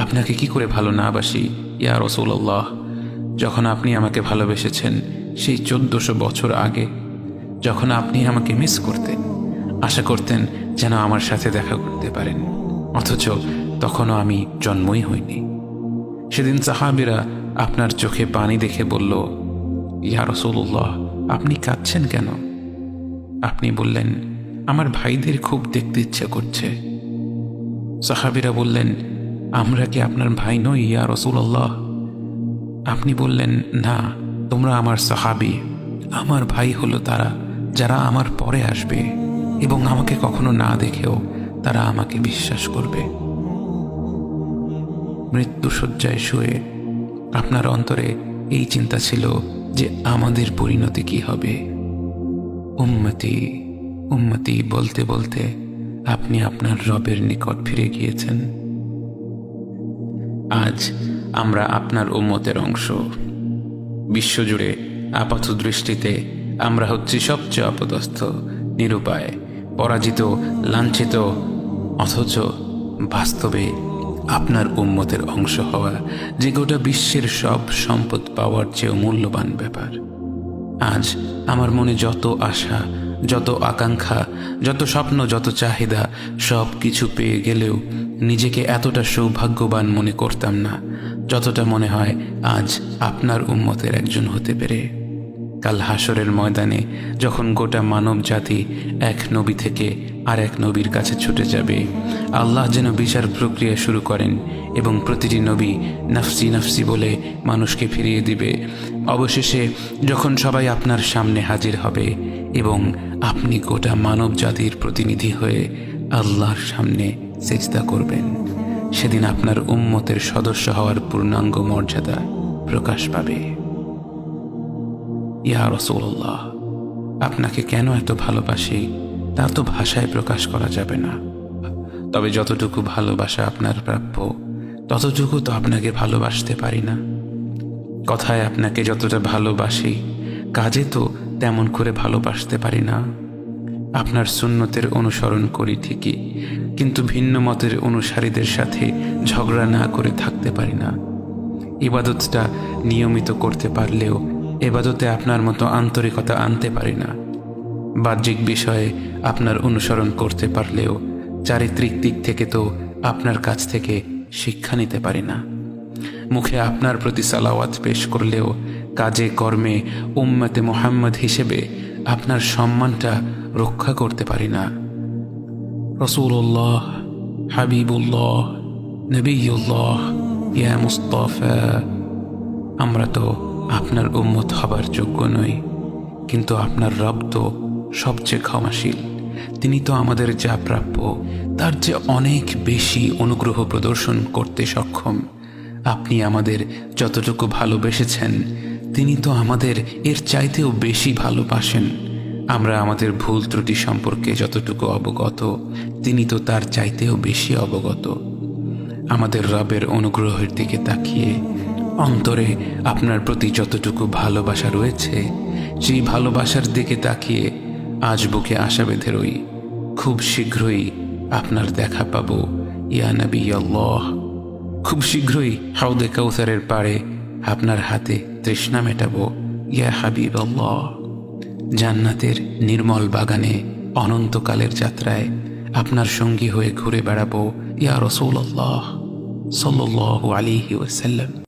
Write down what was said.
আপনাকে কি করে ভালো না বাসি ইয়া রাসূলুল্লাহ। যখন আপনি আমাকে ভালোবেসেছেন সেই 1400 বছর আগে, যখন আপনি আমাকে মিস করতেন, আশা করতেন যেন আমার সাথে দেখা করতে পারেন, অথচ তখনও আমি জন্মই হইনি। সেদিন সাহাবীরা আপনার চোখে পানি দেখে বলল, ইয়া রাসূলুল্লাহ, আপনি কাঁদছেন কেন? আপনি বললেন, আমার ভাইদের খুব দেখতে ইচ্ছা করছে। সাহাবীরা বললেন, আমরা কি আপনার ভাই নই ইয়া রাসূলুল্লাহ? আপনি বললেন, না, তোমরা আমার সাহাবী। আমার ভাই হলো তারা যারা আমার পরে আসবে এবং আমাকে কখনো না দেখেও তারা আমাকে বিশ্বাস করবে। মৃত্যুশয্যায় শুয়ে আপনার অন্তরে এই চিন্তা ছিল যে আমাদের পরিণতি কি হবে। উম্মতি উম্মতি বলতে বলতে আপনি আপনার রবের নিকট ফিরে গিয়েছেন। আজ আমরা আপনার উম্মতের অংশ। বিশ্বজুড়ে আপাত দৃষ্টিতে আমরা হচ্ছি সবচেয়ে অপদস্থ, নিরুপায়, পরাজিত, লাঞ্ছিত, অথচ বাস্তবে আপনার উম্মতের অংশ হওয়া যে গোটা বিশ্বের সব সম্পদ পাওয়ার চেয়েও মূল্যবান ব্যাপার। আজ আমার মনে যত আশা, যত আকাঙ্ক্ষা, যত স্বপ্ন, যত চাহিদা, সব কিছু পেয়ে গেলেও নিজেকে এতটা সৌভাগ্যবান মনে করতাম না যতটা মনে হয় আজ আপনার উম্মতের একজন হতে পেরে। কাল হাসরের ময়দানে যখন গোটা মানব জাতি এক নবী থেকে আর এক নবীর কাছে ছুটে যাবে, আল্লাহ যেন বিচার প্রক্রিয়া শুরু করেন এবং প্রতিটি নবী নাফসি নাফসি বলে মানুষকে ফিরিয়ে দিবে। অবশেষে যখন সবাই আপনার সামনে হাজির হবে এবং আপনি গোটা মানব জাতির প্রতিনিধি হয়ে আল্লাহর সামনে সিজদা করবেন, সেদিন আপনার উম্মতের সদস্য হওয়ার পূর্ণাঙ্গ মর্যাদা প্রকাশ পাবে। ইয়া রাসূলুল্লাহ, আপনাকে কেন এত ভালোবাসি তা তো ভাষায় প্রকাশ করা যাবে না। তবে যতটুকু ভালোবাসা আপনার প্রাপ্য ততটুকু তো আপনাকে ভালোবাসতে পারি না। কথায় আপনাকে যতটা ভালোবাসি, কাজে তো তেমন করে ভালোবাসতে পারি না। আপনার সুন্নতের অনুসরণ করি ঠিকই, কিন্তু ভিন্ন মতের অনুসারীদের সাথে ঝগড়া না করে থাকতে পারি না। ইবাদতটা নিয়মিত করতে পারলেও এবাদতে আপনার মতো আন্তরিকতা আনতে পারি না। বাহ্যিক বিষয়ে আপনার অনুসরণ করতে পারলেও চারিত্রিক দিক থেকে তো আপনার কাছ থেকে শিক্ষা নিতে পারি না। মুখে আপনার প্রতি সালাওয়াত পেশ করলেও কাজে কর্মে উম্মতে মুহাম্মদ হিসেবে আপনার সম্মানটা রক্ষা করতে পারি না। রাসূলুল্লাহ, হাবিবুল্লাহ, নবিয়ুল্লাহ, ইয়া মুস্তাফা, আমরা তো আপনার উম্মত হবার যোগ্য নই, কিন্তু আপনার রব তো সবচেয়ে ক্ষমাশীল। তিনি তো আমাদের যা প্রাপ্য তার চেয়ে অনেক বেশি অনুগ্রহ প্রদর্শন করতে সক্ষম। আপনি আমাদের যতটুকু ভালোবেসেছেন তিনি তো আমাদের এর চাইতেও বেশি ভালোবাসেন। আমরা আমাদের ভুল ত্রুটি সম্পর্কে যতটুকু অবগত তিনি তো তার চাইতেও বেশি অবগত। আমাদের রবের অনুগ্রহের দিকে তাকিয়ে অন্তরে আপনার প্রতি যতটুকু ভালোবাসা রয়েছে সেই ভালোবাসার দিকে তাকিয়ে আজ বুকে আশা বেঁধে রই, খুব শীঘ্রই আপনার দেখা পাবো ইয়া নবী আল্লাহ। খুব শীঘ্রই হাউদে কাউসারের পাড়ে আপনার হাতে তৃষ্ণা মেটাবো ইয়া হাবিব আল্লাহ। জান্নাতের নির্মল বাগানে অনন্তকালের যাত্রায় আপনার সঙ্গী হয়ে ঘুরে বেড়াবো ইয়া রাসূলুল্লাহ সাল্লাল্লাহু আলাইহি ওয়াসাল্লাম।